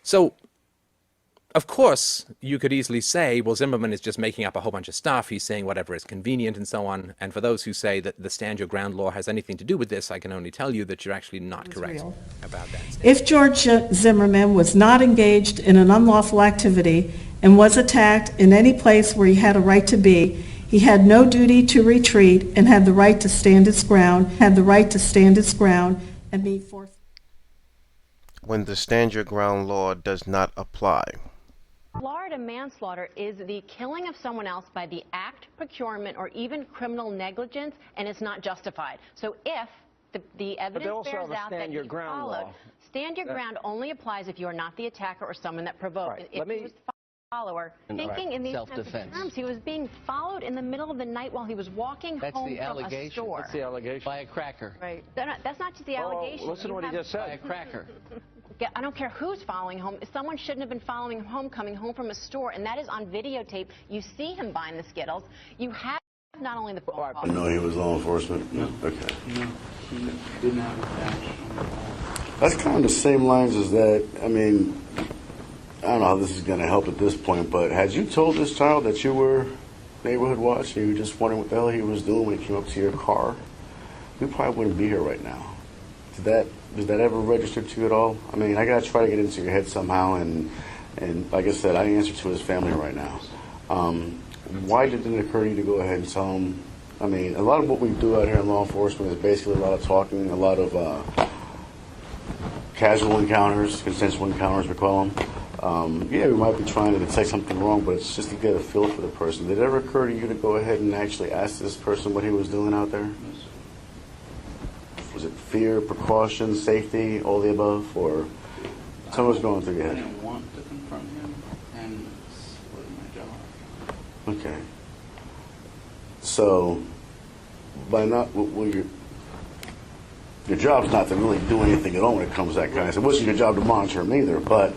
So, of course, you could easily say, well, Zimmerman is just making up a whole bunch of stuff. He's saying whatever is convenient and so on. And for those who say that the stand your ground law has anything to do with this, I can only tell you that you're actually not correct about that. If George Zimmerman was not engaged in an unlawful activity and was attacked in any place where he had a right to be, he had no duty to retreat and had the right to stand his ground, and be forced. When the stand your ground law does not apply. Florida manslaughter is the killing of someone else by the act, procurement, or even criminal negligence, and it's not justified. So if the evidence bears out that he followed, stand your ground only applies if you are not the attacker or someone that provoked. Right. If he was the follower, thinking in these kinds of terms, he was being followed in the middle of the night while he was walking home from a store. That's the allegation. By a cracker. Right. That's not just the allegation. Listen to what he just said. By a cracker. I don't care who's following home. Someone shouldn't have been following him home, coming home from a store, and that is on videotape. You see him buying the Skittles. You have not only the phone call. No, he was law enforcement? No. Okay. No, he didn't have a badge. That's kind of the same lines as that. I mean, I don't know how this is going to help at this point, but had you told this child that you were neighborhood watch and you were just wondering what the hell he was doing when he came up to your car, we probably wouldn't be here right now. Does that ever register to you at all? I mean, I got to try to get into your head somehow, and like I said, I answer to his family right now. Why didn't it occur to you to go ahead and tell him? I mean, a lot of what we do out here in law enforcement is basically a lot of talking, a lot of casual encounters, consensual encounters, we call them. Yeah, we might be trying to detect something wrong, but it's just to get a feel for the person. Did it ever occur to you to go ahead and actually ask this person what he was doing out there? Was it fear, precaution, safety, all the above, or someone's going through your head? I didn't want to confront him, and it wasn't my job. Okay. So, by not, well, your job's not to really do anything at all when it comes to that kind of stuff. It wasn't your job to monitor him either, but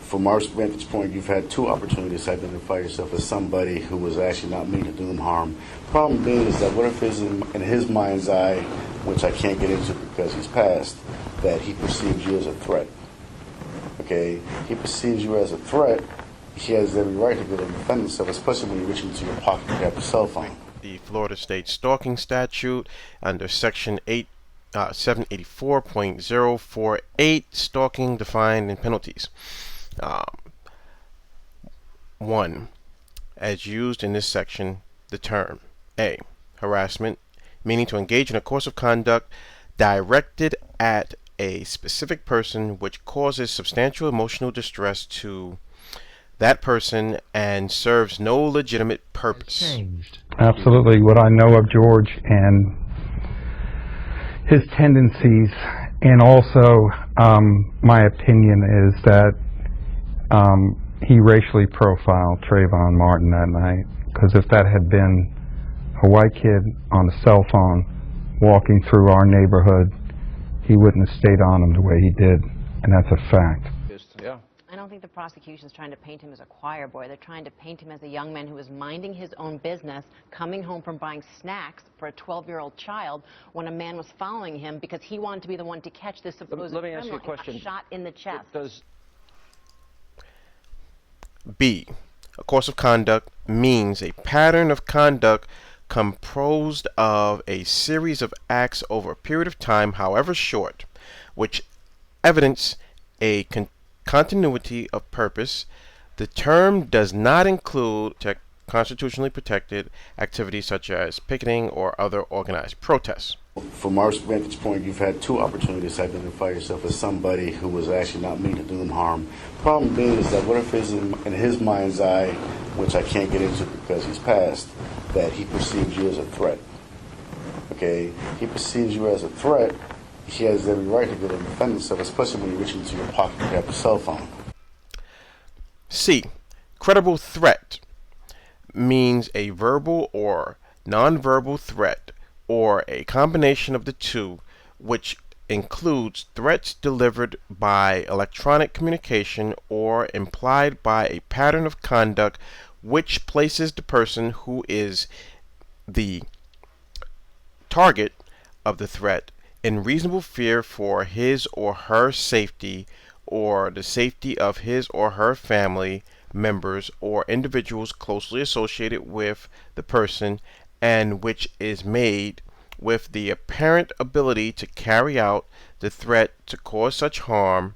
from our vantage point, you've had two opportunities to identify yourself as somebody who was actually not meaning to do him harm. Problem being is that what if in his mind's eye, which I can't get into because he's passed, that he perceives you as a threat. Okay? He perceives you as a threat. He has every right to go and defend himself, especially when you reach into your pocket and grab a cell phone. The Florida State Stalking Statute under Section 784.048, stalking defined in penalties. 1. As used in this section, the term A. Harassment, meaning to engage in a course of conduct directed at a specific person which causes substantial emotional distress to that person and serves no legitimate purpose. Absolutely. What I know of George and his tendencies, and also my opinion is that he racially profiled Trayvon Martin that night, because if that had been a white kid on a cell phone walking through our neighborhood, he wouldn't have stayed on him the way he did, and that's a fact. Yeah. I don't think the prosecution's trying to paint him as a choir boy. They're trying to paint him as a young man who was minding his own business, coming home from buying snacks for a 12-year-old child when a man was following him because he wanted to be the one to catch this supposed Let me ask you a criminal. question. He got shot in the chest. B. A course of conduct means a pattern of conduct composed of a series of acts over a period of time, however short, which evidence a continuity of purpose. The term does not include constitutionally protected activities such as picketing or other organized protests. From our vantage point, you've had two opportunities to identify yourself as somebody who was actually not meaning to do him harm. Problem being is that what if in his mind's eye, which I can't get into because he's passed, that he perceives you as a threat. Okay? He perceives you as a threat. He has every right to go and defend himself, especially when you reach into your pocket and grab a cell phone. C. Credible threat means a verbal or nonverbal threat, or a combination of the two, which includes threats delivered by electronic communication or implied by a pattern of conduct which places the person who is the target of the threat in reasonable fear for his or her safety or the safety of his or her family members or individuals closely associated with the person, and which is made with the apparent ability to carry out the threat to cause such harm,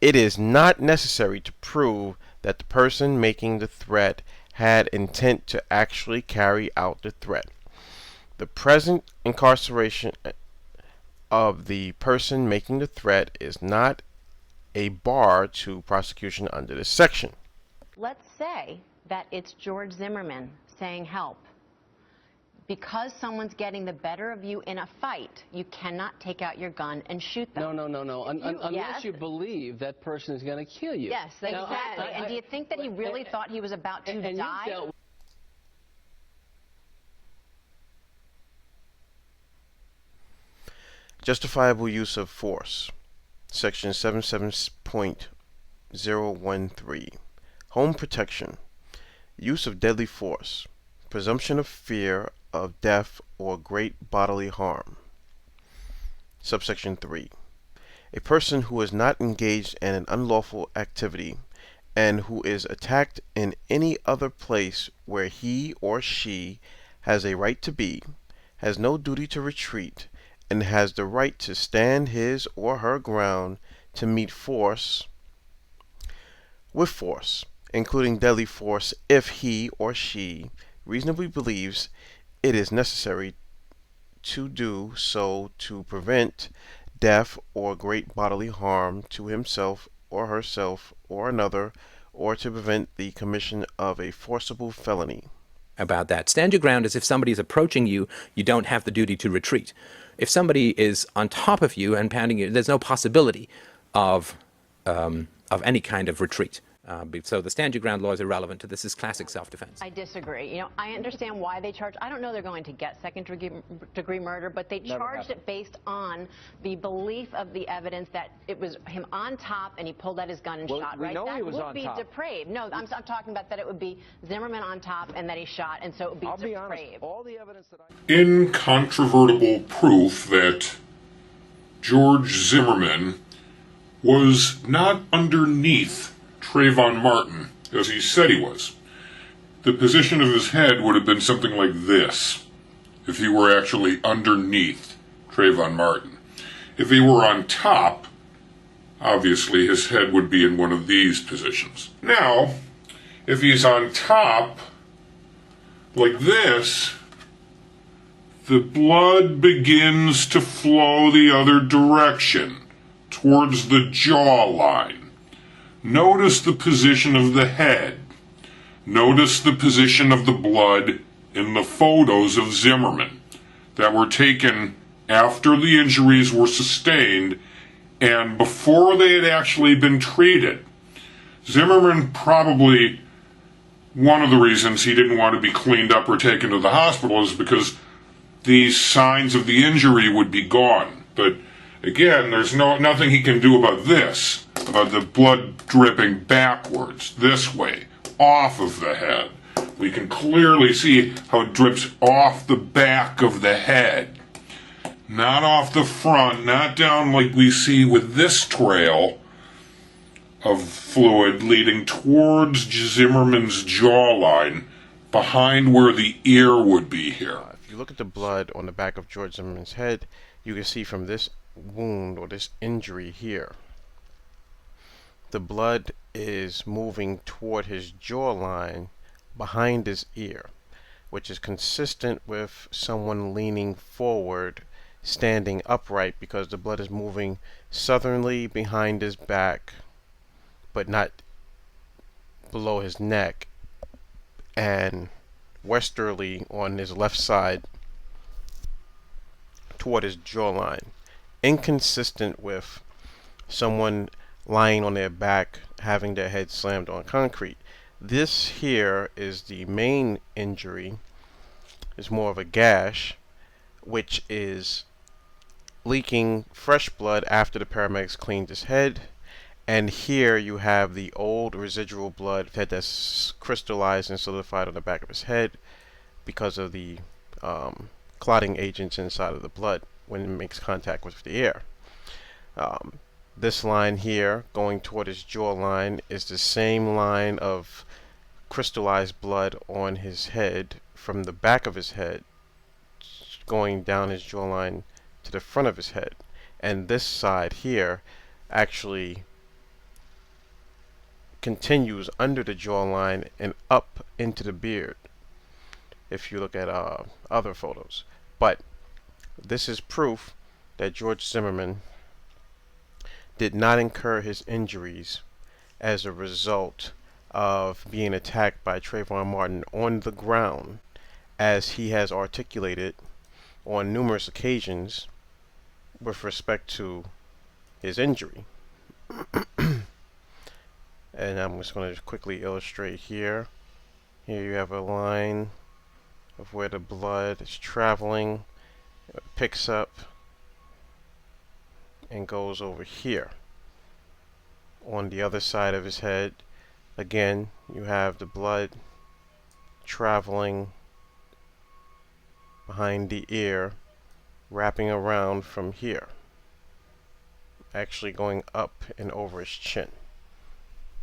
it is not necessary to prove that the person making the threat had intent to actually carry out the threat. The present incarceration of the person making the threat is not a bar to prosecution under this section. Let's say that it's George Zimmerman saying help. Because someone's getting the better of you in a fight, you cannot take out your gun and shoot them. No. Unless you believe that person is going to kill you. Yes, exactly. And do you think that he really thought he was about to die? Justifiable use of force. Section 77.013. Home protection. Use of deadly force. Presumption of fear of death or great bodily harm. Subsection 3. A person who is not engaged in an unlawful activity and who is attacked in any other place where he or she has a right to be, has no duty to retreat, and has the right to stand his or her ground to meet force with force, including deadly force, if he or she reasonably believes it is necessary to do so to prevent death or great bodily harm to himself or herself or another, or to prevent the commission of a forcible felony. About that. Stand your ground as if somebody is approaching you, you don't have the duty to retreat. If somebody is on top of you and pounding you, there's no possibility of any kind of retreat. So the stand your ground law is irrelevant to this. Is classic self-defense. I disagree. You know, I understand why they charge. I don't know they're going to get second-degree murder, but they charged it based on the belief of the evidence that it was him on top and he pulled out his gun and shot. We right? know that he was would on be top. depraved. No, I'm talking about that it would be Zimmerman on top and that he shot, and so it would be depraved. I'll be honest. All the evidence that Incontrovertible proof that George Zimmerman was not underneath Trayvon Martin, as he said he was. The position of his head would have been something like this, if he were actually underneath Trayvon Martin. If he were on top, obviously his head would be in one of these positions. Now, if he's on top, like this, the blood begins to flow the other direction, towards the jawline. Notice the position of the head. Notice the position of the blood in the photos of Zimmerman that were taken after the injuries were sustained and before they had actually been treated. Zimmerman probably, one of the reasons he didn't want to be cleaned up or taken to the hospital is because these signs of the injury would be gone. But again, there's nothing he can do about this, about the blood dripping backwards, this way, off of the head. We can clearly see how it drips off the back of the head. Not off the front, not down like we see with this trail of fluid leading towards Zimmerman's jawline, behind where the ear would be here. If you look at the blood on the back of George Zimmerman's head, you can see from this wound or this injury here, the blood is moving toward his jawline behind his ear, which is consistent with someone leaning forward, standing upright, because the blood is moving southerly behind his back but not below his neck, and westerly on his left side toward his jawline, inconsistent with someone lying on their back having their head slammed on concrete. This here is the main injury. It's more of a gash, which is leaking fresh blood after the paramedics cleaned his head. And here you have the old residual blood that's crystallized and solidified on the back of his head because of the clotting agents inside of the blood when it makes contact with the air. This line here going toward his jawline is the same line of crystallized blood on his head from the back of his head going down his jawline to the front of his head. And this side here actually continues under the jawline and up into the beard if you look at other photos. But this is proof that George Zimmerman did not incur his injuries as a result of being attacked by Trayvon Martin on the ground, as he has articulated on numerous occasions with respect to his injury. And I'm just going to quickly illustrate here. Here you have a line of where the blood is traveling. It picks up and goes over here. On the other side of his head, again, you have the blood traveling behind the ear, wrapping around from here, actually going up and over his chin.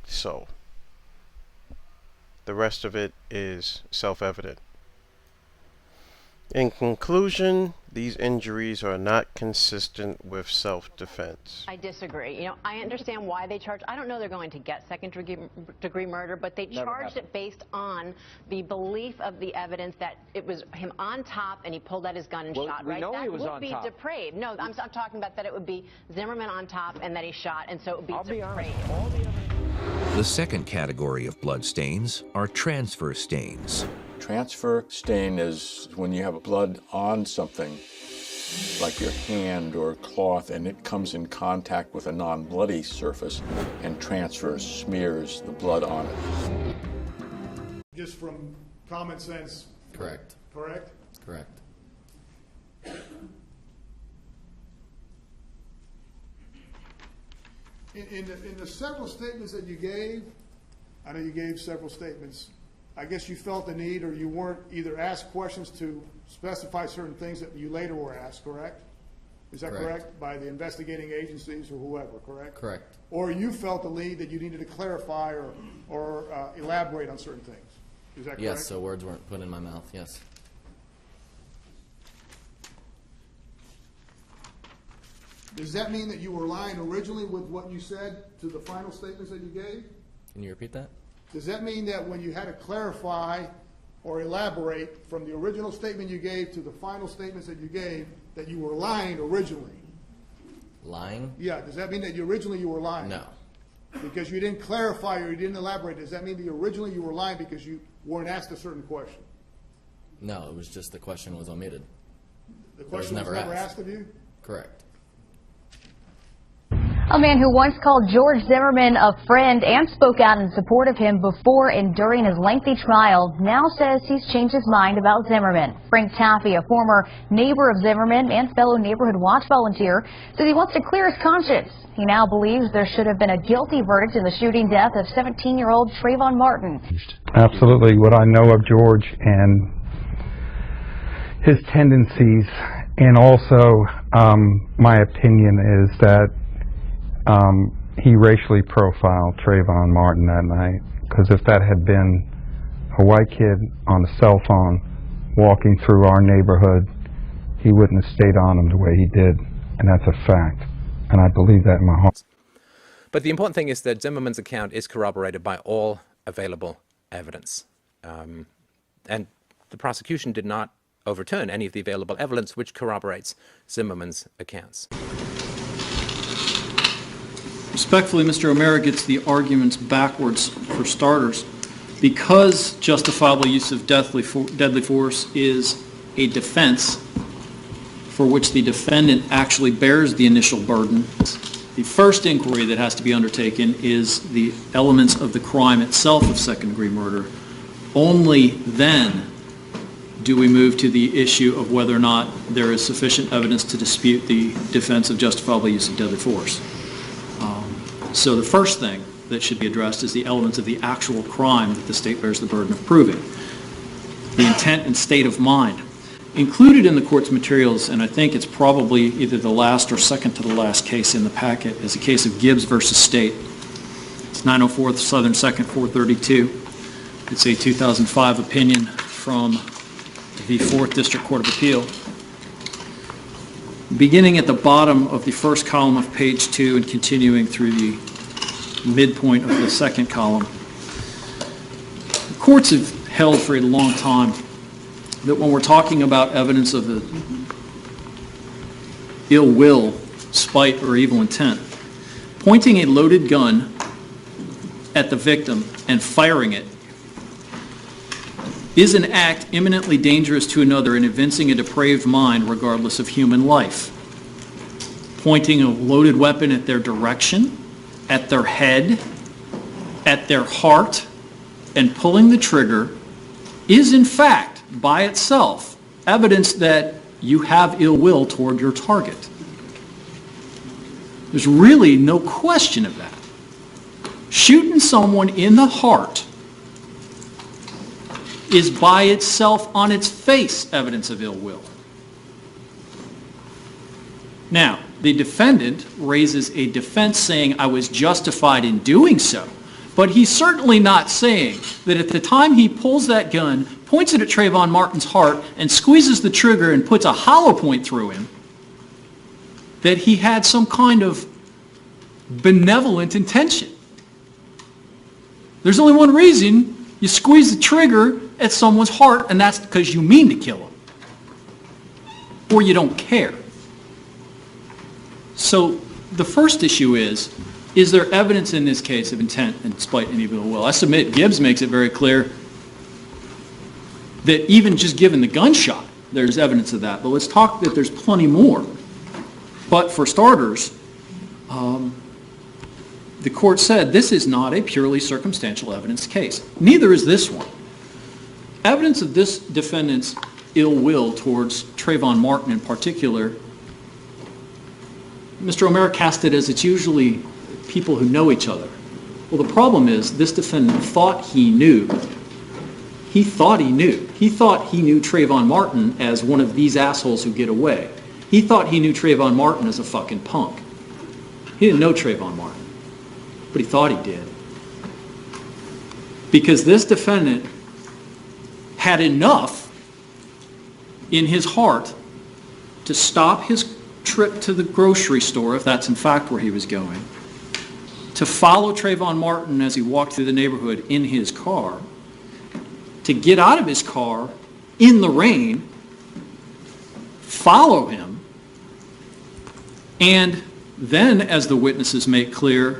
So, the rest of it is self-evident. In conclusion, these injuries are not consistent with self-defense. I disagree. You know, I understand why they charge. I don't know they're going to get second-degree murder, but they charged it based on the belief of the evidence that it was him on top and he pulled out his gun and shot. We right? know that he was would on be top. depraved. No, I'm talking about that it would be Zimmerman on top and that he shot, and so it would be I'll depraved. be honest, The second category of blood stains are transfer stains. Transfer stain is when you have blood on something, like your hand or cloth, and it comes in contact with a non-bloody surface and transfers, smears the blood on it. Just from common sense. Correct. Correct? Correct. In the several statements that you gave, I know you gave several statements, I guess you felt the need, or you weren't either asked questions to specify certain things that you later were asked, correct? Is that correct? By the investigating agencies or whoever, correct? Correct. Or you felt the need that you needed to clarify or elaborate on certain things. Is that correct? Yes, so words weren't put in my mouth, yes. Does that mean that you were lying originally with what you said to the final statements that you gave? Can you repeat that? Does that mean that when you had to clarify or elaborate from the original statement you gave to the final statements that you gave, that you were lying originally? Lying? Yeah, does that mean that originally you were lying? No. Because you didn't clarify or you didn't elaborate, does that mean that originally you were lying because you weren't asked a certain question? No, it was just the question was omitted. The question was never asked of you? Correct. A man who once called George Zimmerman a friend and spoke out in support of him before and during his lengthy trial now says he's changed his mind about Zimmerman. Frank Taffy, a former neighbor of Zimmerman and fellow Neighborhood Watch volunteer, says he wants to clear his conscience. He now believes there should have been a guilty verdict in the shooting death of 17-year-old Trayvon Martin. Absolutely. What I know of George and his tendencies, and also my opinion is that he racially profiled Trayvon Martin that night, because if that had been a white kid on a cell phone walking through our neighborhood, he wouldn't have stayed on him the way he did, and that's a fact, and I believe that in my heart. But the important thing is that Zimmerman's account is corroborated by all available evidence, and the prosecution did not overturn any of the available evidence which corroborates Zimmerman's accounts. Respectfully, Mr. O'Mara gets the arguments backwards for starters. Because justifiable use of deadly force is a defense for which the defendant actually bears the initial burden, the first inquiry that has to be undertaken is the elements of the crime itself of second-degree murder. Only then do we move to the issue of whether or not there is sufficient evidence to dispute the defense of justifiable use of deadly force. So the first thing that should be addressed is the elements of the actual crime that the state bears the burden of proving. The intent and state of mind. Included in the court's materials, and I think it's probably either the last or second to the last case in the packet, is a case of Gibbs versus State. It's 904 Southern 2nd 432. It's a 2005 opinion from the 4th District Court of Appeal. Beginning at the bottom of the first column of page 2 and continuing through the midpoint of the second column, the courts have held for a long time that when we're talking about evidence of ill will, spite, or evil intent, pointing a loaded gun at the victim and firing it is an act imminently dangerous to another and evincing a depraved mind regardless of human life. Pointing a loaded weapon at their direction, at their head, at their heart, and pulling the trigger is in fact, by itself, evidence that you have ill will toward your target. There's really no question of that. Shooting someone in the heart is by itself, on its face, evidence of ill will. Now, the defendant raises a defense saying, I was justified in doing so. But he's certainly not saying that at the time he pulls that gun, points it at Trayvon Martin's heart, and squeezes the trigger and puts a hollow point through him, that he had some kind of benevolent intention. There's only one reason you squeeze the trigger at someone's heart, and that's because you mean to kill him. Or you don't care. So the first issue is there evidence in this case of intent and spite and evil will? I submit Gibbs makes it very clear that even just given the gunshot, there's evidence of that. But let's talk that there's plenty more. But for starters, the court said this is not a purely circumstantial evidence case. Neither is this one. Evidence of this defendant's ill will towards Trayvon Martin in particular, Mr. O'Mara cast it as it's usually people who know each other. Well, the problem is this defendant thought he knew. He thought he knew. He thought he knew Trayvon Martin as one of these assholes who get away. He thought he knew Trayvon Martin as a fucking punk. He didn't know Trayvon Martin, but he thought he did. Because this defendant had enough in his heart to stop his trip to the grocery store, if that's in fact where he was going, to follow Trayvon Martin as he walked through the neighborhood in his car, to get out of his car in the rain, follow him, and then, as the witnesses make clear,